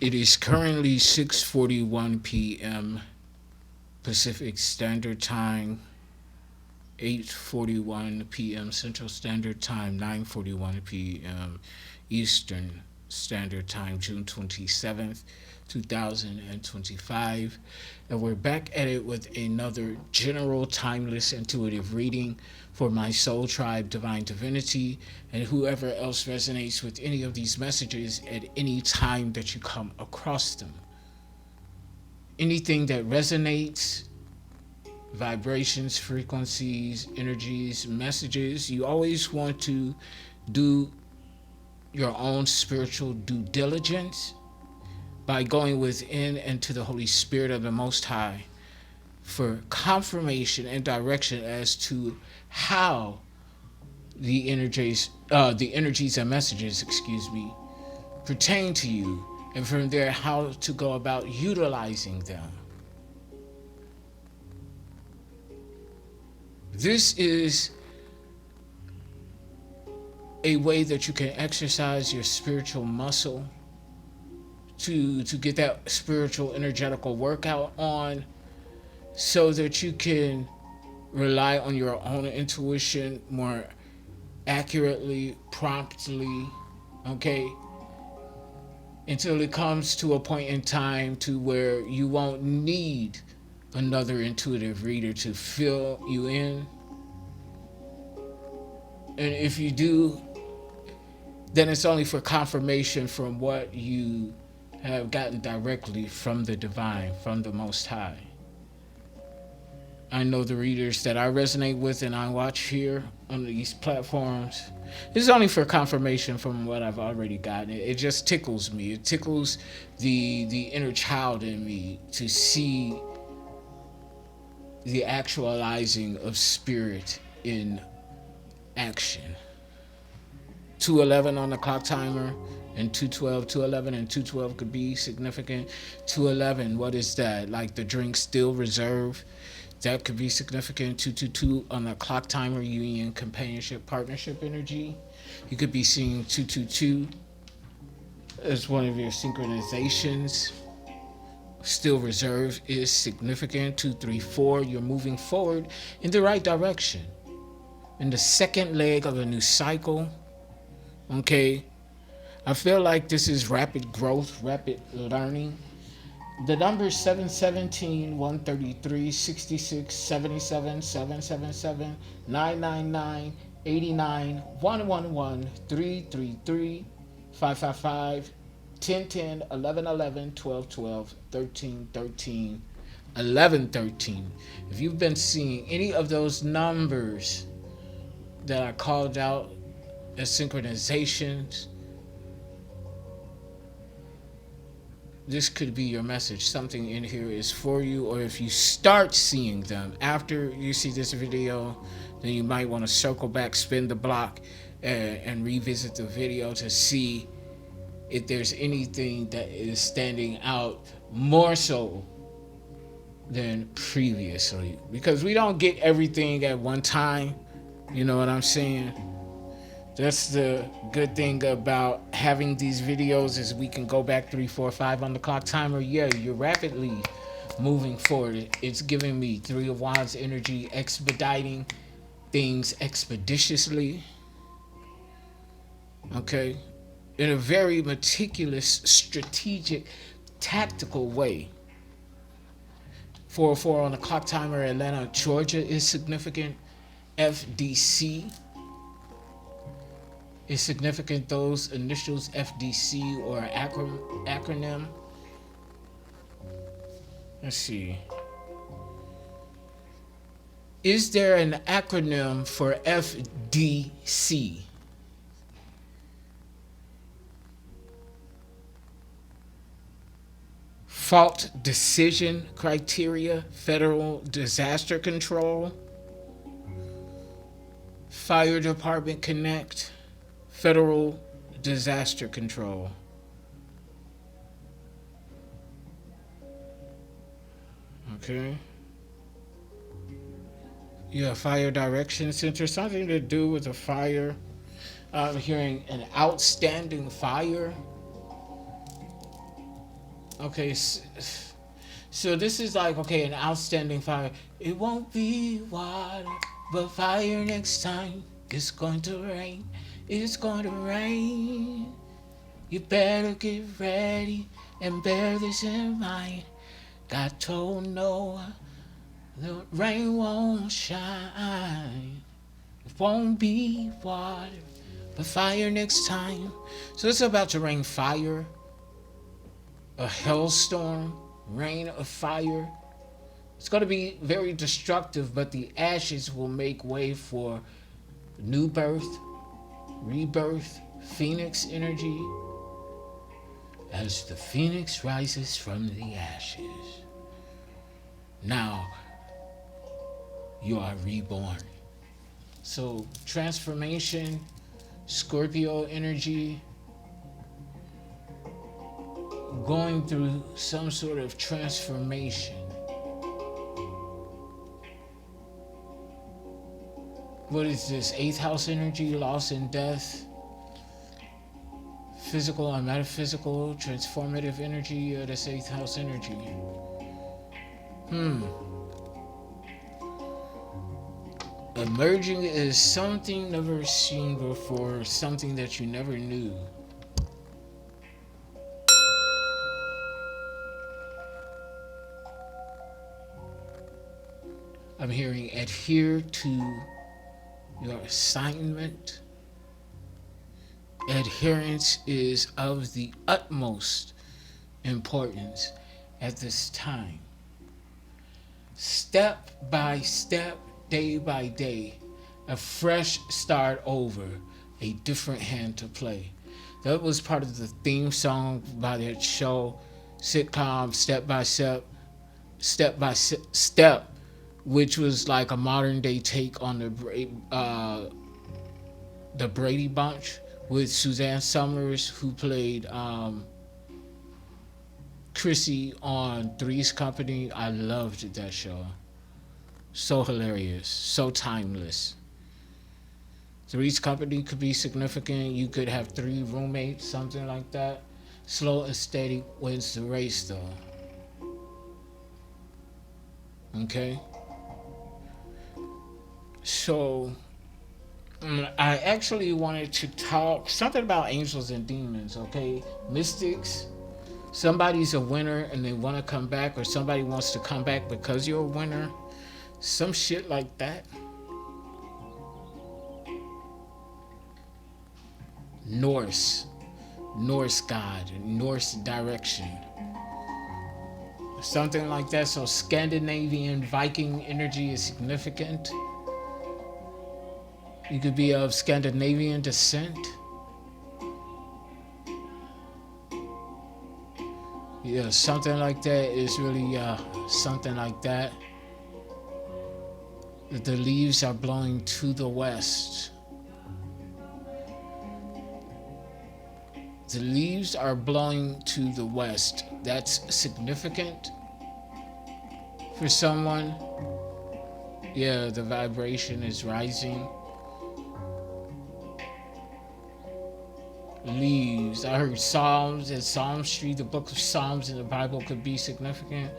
It is currently 6:41 p.m. Pacific Standard Time, 8:41 p.m. Central Standard Time, 9:41 p.m. Eastern Standard Time, June 27th, 2025. And we're back at it with another general, timeless, intuitive reading for my soul tribe, Divine Divinity, and whoever else resonates with any of these messages at any time that you come across them. Anything that resonates, vibrations, frequencies, energies, messages, you always want to do your own spiritual due diligence by going within and to the Holy Spirit of the Most High for confirmation and direction as to how the energies and messages, pertain to you, and from there how to go about utilizing them. This is a way that you can exercise your spiritual muscle to get that spiritual energetical workout on, so that you can rely on your own intuition more accurately, promptly, okay? Until it comes to a point in time to where you won't need another intuitive reader to fill you in. And if you do, then it's only for confirmation from what you have gotten directly from the divine, from the Most High. I know the readers that I resonate with and I watch here on these platforms, it's only for confirmation from what I've already gotten. It just tickles me. It tickles the inner child in me to see the actualizing of spirit in action. 2:11 on the clock timer and 2:12, 2:11 and 2:12 could be significant. 2:11, what is that? Like the drink still reserved. That could be significant. 2:22 on the clock timer, union, companionship, partnership energy. You could be seeing 2:22 as one of your synchronizations. Still reserved is significant. 2:34, you're moving forward in the right direction. In the second leg of a new cycle. Okay, I feel like this is rapid growth, rapid learning. The number 717, 133, 66, 77, 777, 999, 89, 111, 333, 555, 1010, 1111, 1212, 1313, 1113. If you've been seeing any of those numbers that I called out as synchronizations, this could be your message. Something in here is for you. Or if you start seeing them after you see this video, then you might want to circle back, spin the block, and revisit the video to see if there's anything that is standing out more so than previously. Because we don't get everything at one time. You know what I'm saying? That's the good thing about having these videos, is we can go back 3, 4, 5 on the clock timer. Yeah, you're rapidly moving forward. It's giving me 3 of Wands energy, expediting things expeditiously. Okay? In a very meticulous, strategic, tactical way. 404 on the clock timer, Atlanta, Georgia is significant. FDC is significant. Those initials, FDC, or acronym. Let's see. Is there an acronym for FDC? Fault Decision Criteria, Federal Disaster Control, Fire Department Connect, Federal Disaster Control. Okay. Yeah, Fire Direction Center, something to do with a fire. I'm hearing an outstanding fire. Okay, so this is like, okay, an outstanding fire. It won't be water, but fire next time. It's going to rain. It's going to rain. You better get ready and bear this in mind. God told Noah the rain won't shine. It won't be water, but fire next time. So it's about to rain fire, a hailstorm, rain of fire. It's going to be very destructive, but the ashes will make way for new birth, rebirth, phoenix energy, as the phoenix rises from the ashes. Now you are reborn. So transformation, Scorpio energy, going through some sort of transformation. What is this? 8th house energy, loss and death, physical and metaphysical, transformative energy. That's 8th house energy. Emerging is something never seen before, something that you never knew. I'm hearing adhere to your assignment. Adherence is of the utmost importance at this time. Step by step, day by day, a fresh start over, a different hand to play. That was part of the theme song by that show, sitcom, Step by Step, which was like a modern day take on the Brady Bunch with Suzanne Summers, who played Chrissy on Three's Company. I loved that show. So hilarious, so timeless. Three's Company could be significant. You could have 3 roommates, something like that. Slow and steady wins the race, though. Okay? So, I actually wanted to talk something about angels and demons, okay? Mystics. Somebody's a winner and they want to come back, or somebody wants to come back because you're a winner. Some shit like that. Norse god, Norse direction. Something like that. So Scandinavian Viking energy is significant. You could be of Scandinavian descent. Yeah, something like that is really something like that. The leaves are blowing to the west. The leaves are blowing to the west. That's significant for someone. Yeah, the vibration is rising. Leaves. I heard Psalms and Psalmistry. The book of Psalms in the Bible could be significant.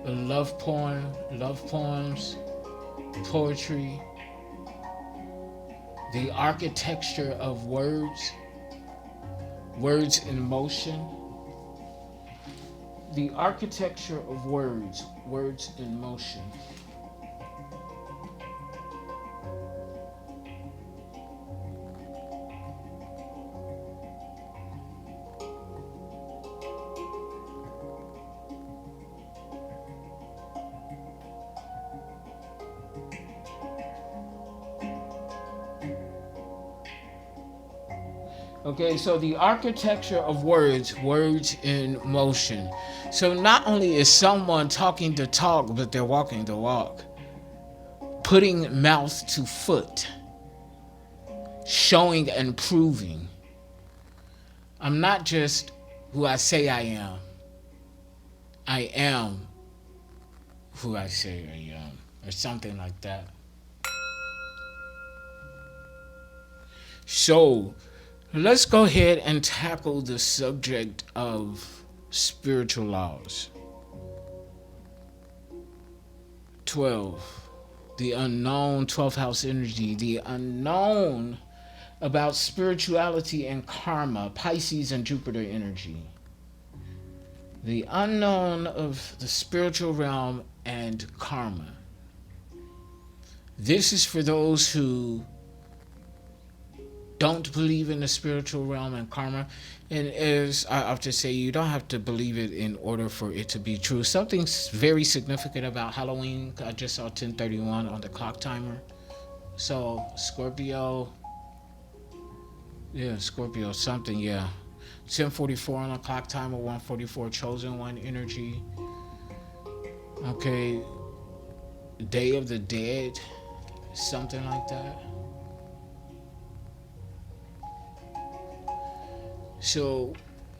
A love poem, love poems, poetry. The architecture of words. Words in motion. The architecture of words. Words in motion. Okay, so the architecture of words, words in motion. So not only is someone talking the talk, but they're walking the walk. Putting mouth to foot. Showing and proving. I'm not just who I say I am. I am who I say I am. Or something like that. So, let's go ahead and tackle the subject of spiritual laws. 12, the unknown, 12th house energy, the unknown about spirituality and karma, Pisces and Jupiter energy. The unknown of the spiritual realm and karma. This is for those who don't believe in the spiritual realm and karma. And as I often say, you don't have to believe it in order for it to be true. Something very significant about Halloween, I just saw 10:31 on the clock timer. So Scorpio, Scorpio something, 10:44 on the clock timer, 1:44 chosen one energy. Okay, Day of the Dead, something like that. So,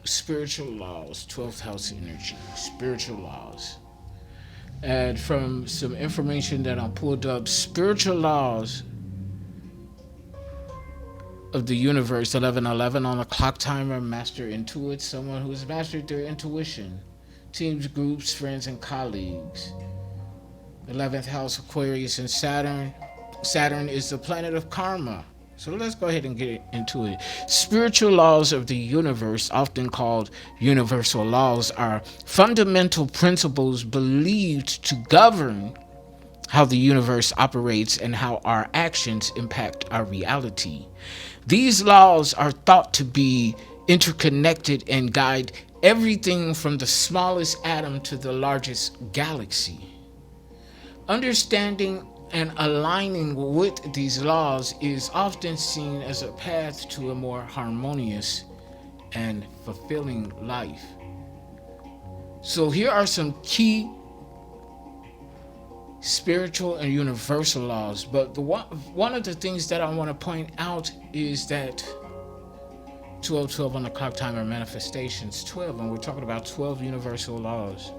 spiritual laws, 12th house energy, spiritual laws. And from some information that I pulled up, spiritual laws of the universe, 11:11 on the clock timer, master intuit, someone who has mastered their intuition, teams, groups, friends, and colleagues. 11th house, Aquarius and Saturn. Saturn is the planet of karma. So let's go ahead and get into it. Spiritual laws of the universe, often called universal laws, are fundamental principles believed to govern how the universe operates and how our actions impact our reality. These laws are thought to be interconnected and guide everything from the smallest atom to the largest galaxy. Understanding and aligning with these laws is often seen as a path to a more harmonious and fulfilling life. So here are some key spiritual and universal laws, but one of the things that I want to point out is that 12:12 on the clock timer, manifestations 12, and we're talking about 12 universal laws.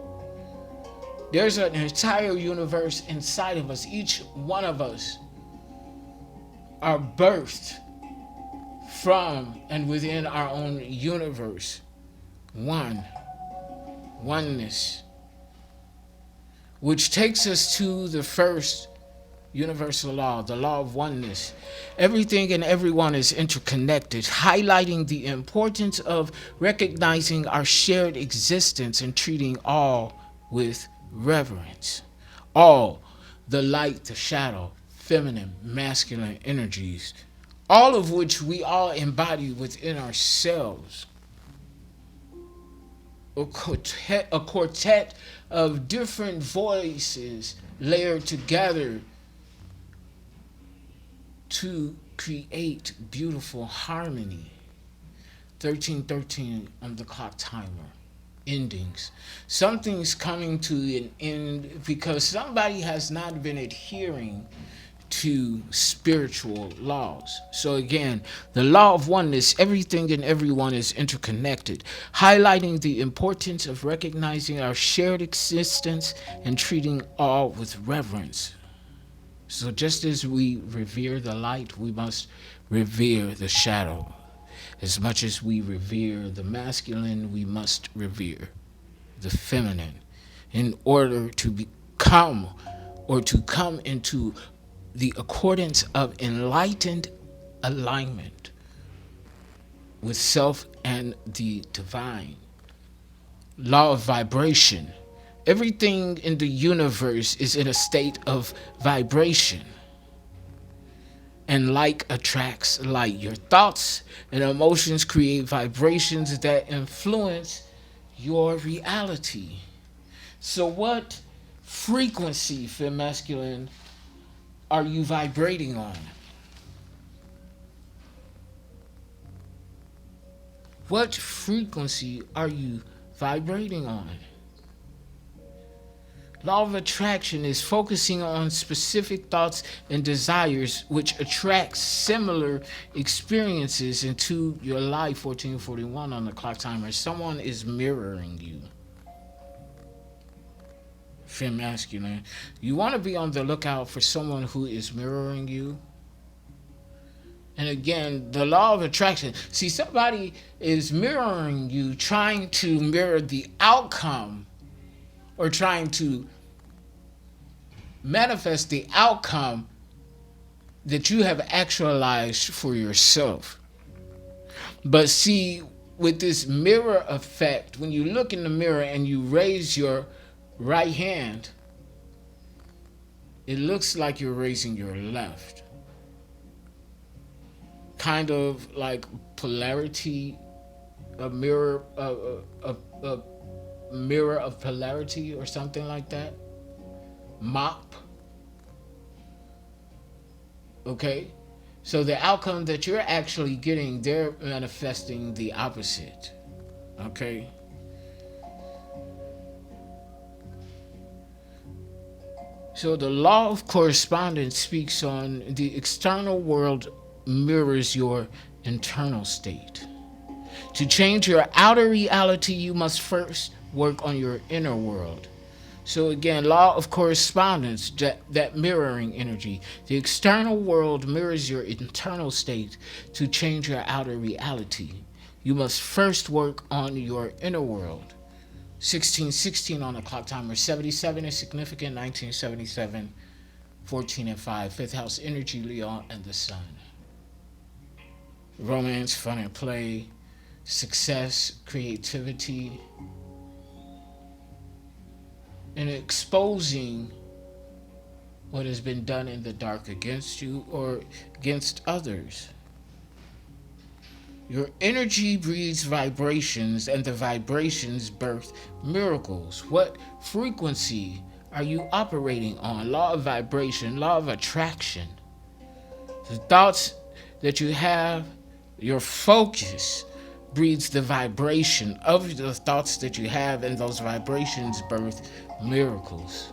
There's an entire universe inside of us. Each one of us are birthed from and within our own universe. Oneness, which takes us to the first universal law, the law of oneness. Everything and everyone is interconnected, highlighting the importance of recognizing our shared existence and treating all with reverence. All, the light, the shadow, feminine, masculine energies, all of which we all embody within ourselves. A quartet of different voices layered together to create beautiful harmony. 13:13 on the clock timer. Endings. Something's coming to an end because somebody has not been adhering to spiritual laws. So again, the law of oneness, everything and everyone is interconnected, highlighting the importance of recognizing our shared existence and treating all with reverence. So just as we revere the light, we must revere the shadow. As much as we revere the masculine, we must revere the feminine in order to become or to come into the accordance of enlightened alignment with self and the divine. Law of vibration. Everything in the universe is in a state of vibration. And like attracts like. Your thoughts and emotions create vibrations that influence your reality. So what frequency, fem masculine, are you vibrating on? What frequency are you vibrating on? Law of attraction is focusing on specific thoughts and desires which attract similar experiences into your life. 14:41 on the clock timer. Someone is mirroring you. Fem masculine. You want to be on the lookout for someone who is mirroring you. And again, the law of attraction. See, somebody is mirroring you, trying to mirror the outcome, or trying to manifest the outcome that you have actualized for yourself. But see, with this mirror effect, when you look in the mirror and you raise your right hand, it looks like you're raising your left. Kind of like polarity, a mirror of polarity or something like that. Mop. Okay? So the outcome that you're actually getting, they're manifesting the opposite. Okay? So the law of correspondence speaks on the external world mirrors your internal state. To change your outer reality, you must first work on your inner world. So again, law of correspondence, that mirroring energy. The external world mirrors your internal state. To change your outer reality, you must first work on your inner world. 1616 on the clock timer. 77 is significant. 1977, 14 and 5. Fifth house energy, Leo and the sun. Romance, fun and play, success, creativity, and exposing what has been done in the dark against you or against others. Your energy breeds vibrations, and the vibrations birth miracles. What frequency are you operating on? Law of vibration, law of attraction. The thoughts that you have, your focus breeds the vibration of the thoughts that you have, and those vibrations birth miracles.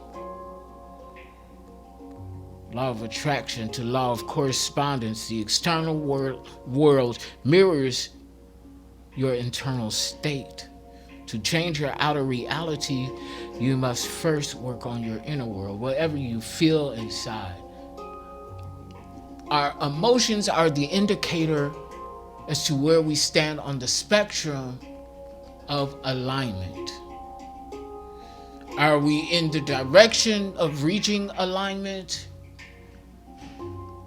Law of attraction to law of correspondence. The external world mirrors your internal state. To change your outer reality, you must first work on your inner world. Whatever you feel inside. Our emotions are the indicator as to where we stand on the spectrum of alignment. Are we in the direction of reaching alignment?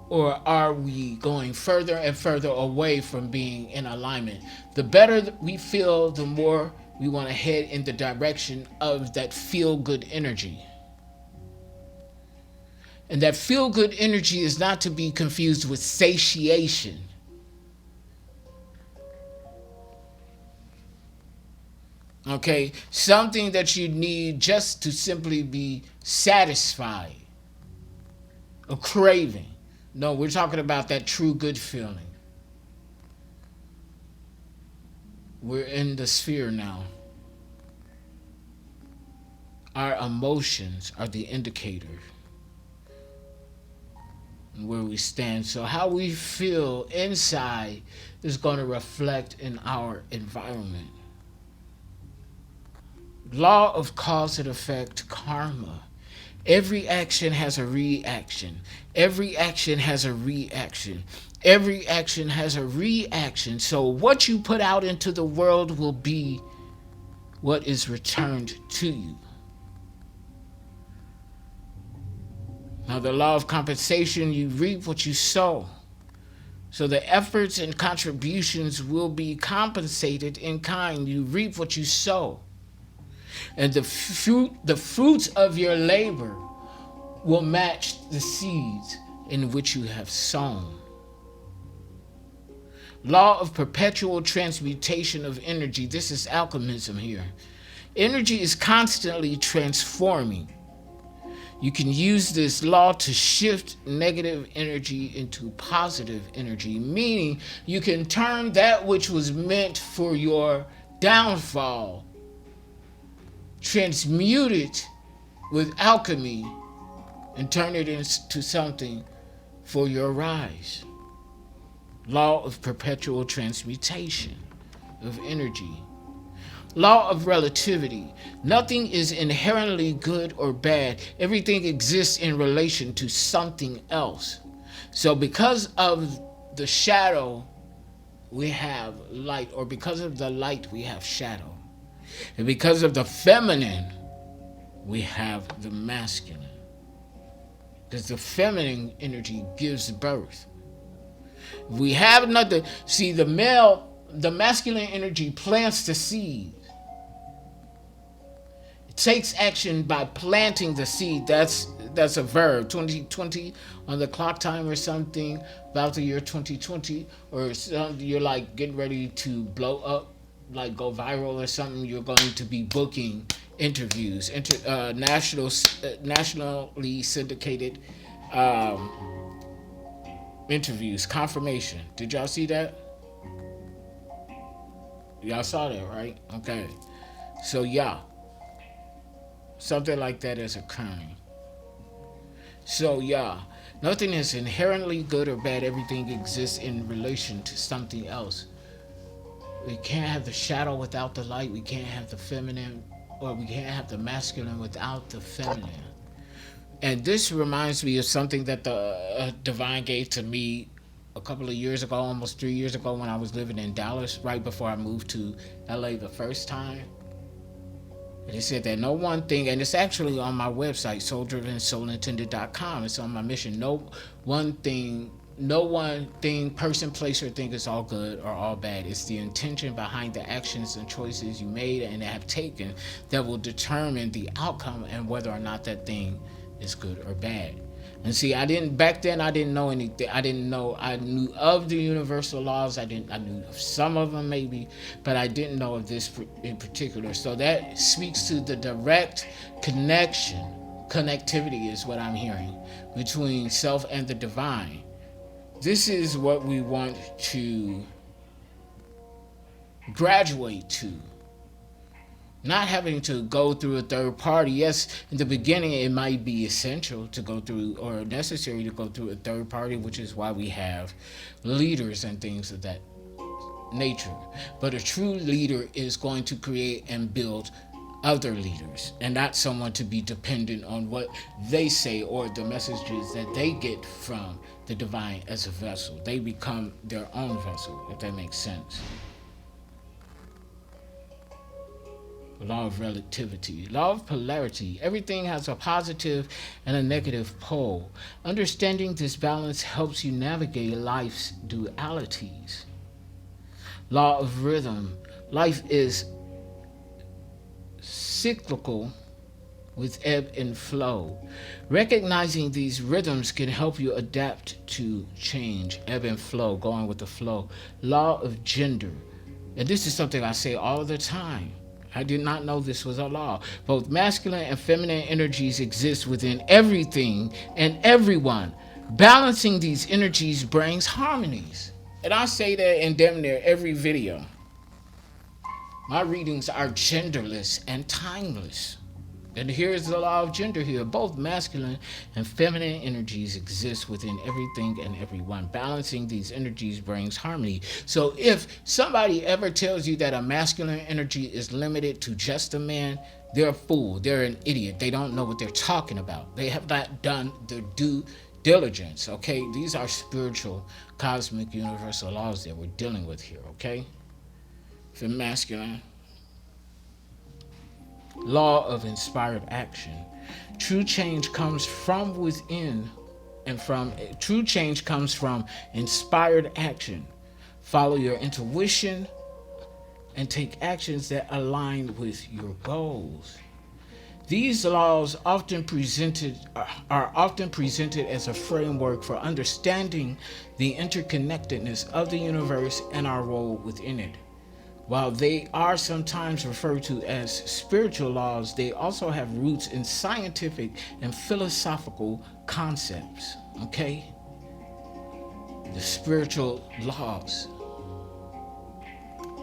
Or are we going further and further away from being in alignment? The better we feel, the more we want to head in the direction of that feel-good energy. And that feel-good energy is not to be confused with satiation. Okay, something that you need just to simply be satisfied. A craving. No, we're talking about that true good feeling. We're in the sphere now. Our emotions are the indicator where we stand. So how we feel inside is going to reflect in our environment. Law of cause and effect, karma. Every action has a reaction. Every action has a reaction. Every action has a reaction. So what you put out into the world will be what is returned to you. Now, the law of compensation, you reap what you sow. So the efforts and contributions will be compensated in kind. You reap what you sow. And the fruits of your labor will match the seeds in which you have sown. Law of perpetual transmutation of energy. This is alchemism here. Energy is constantly transforming. You can use this law to shift negative energy into positive energy, meaning you can turn that which was meant for your downfall, transmute it with alchemy, and turn it into something for your rise. Law of perpetual transmutation of energy. Law of relativity. Nothing is inherently good or bad. Everything exists in relation to something else. So because of the shadow, we have light, or because of the light, we have shadow. And because of the feminine, we have the masculine. Because the feminine energy gives birth. We have nothing. See, the masculine energy plants the seed. It takes action by planting the seed. That's a verb. 2020 on the clock time or something about the year 2020, or something. You're like getting ready to blow up, like go viral or something. You're going to be booking interviews, nationally syndicated interviews, confirmation. Did y'all see that? Y'all saw that, right? Okay. So yeah, something like that is occurring. So yeah, nothing is inherently good or bad. Everything exists in relation to something else. We can't have the shadow without the light. We can't have the feminine, or we can't have the masculine without the feminine. And this reminds me of something that the divine gave to me a couple of years ago, almost 3 years ago, when I was living in Dallas, right before I moved to LA the first time. And it said that no one thing, and it's actually on my website, souldrivensoulintended.com. It's on my mission. No one thing, person, place, or thing is all good or all bad. It's the intention behind the actions and choices you made and have taken that will determine the outcome and whether or not that thing is good or bad. And see, back then I didn't know anything. I knew of the universal laws. I knew of some of them maybe, but I didn't know of this in particular. So that speaks to the direct connectivity is what I'm hearing, between self and the divine. This is what we want to graduate to. Not having to go through a third party. Yes, in the beginning it might be essential to go through, or necessary to go through a third party, which is why we have leaders and things of that nature. But a true leader is going to create and build other leaders, and not someone to be dependent on what they say or the messages that they get from the divine as a vessel. They become their own vessel, if that makes sense. Law of relativity, law of polarity. Everything has a positive and a negative pole. Understanding this balance helps you navigate life's dualities. Law of rhythm. Life is cyclical with ebb and flow. Recognizing these rhythms can help you adapt to change, ebb and flow, going with the flow. Law of gender. And this is something I say all the time. I did not know this was a law. Both masculine and feminine energies exist within everything and everyone. Balancing these energies brings harmonies. And I say that in damn near every video. My readings are genderless and timeless. And here's the law of gender here. Both masculine and feminine energies exist within everything and everyone. Balancing these energies brings harmony. So if somebody ever tells you that a masculine energy is limited to just a man, they're a fool. They're an idiot. They don't know what they're talking about. They have not done their due diligence, okay? These are spiritual, cosmic, universal laws that we're dealing with here, okay? For masculine. Law of inspired action. True change comes from within, and true change comes from inspired action. Follow your intuition and take actions that align with your goals. These laws are often presented as a framework for understanding the interconnectedness of the universe and our role within it. While they are sometimes referred to as spiritual laws, they also have roots in scientific and philosophical concepts, okay? The spiritual laws.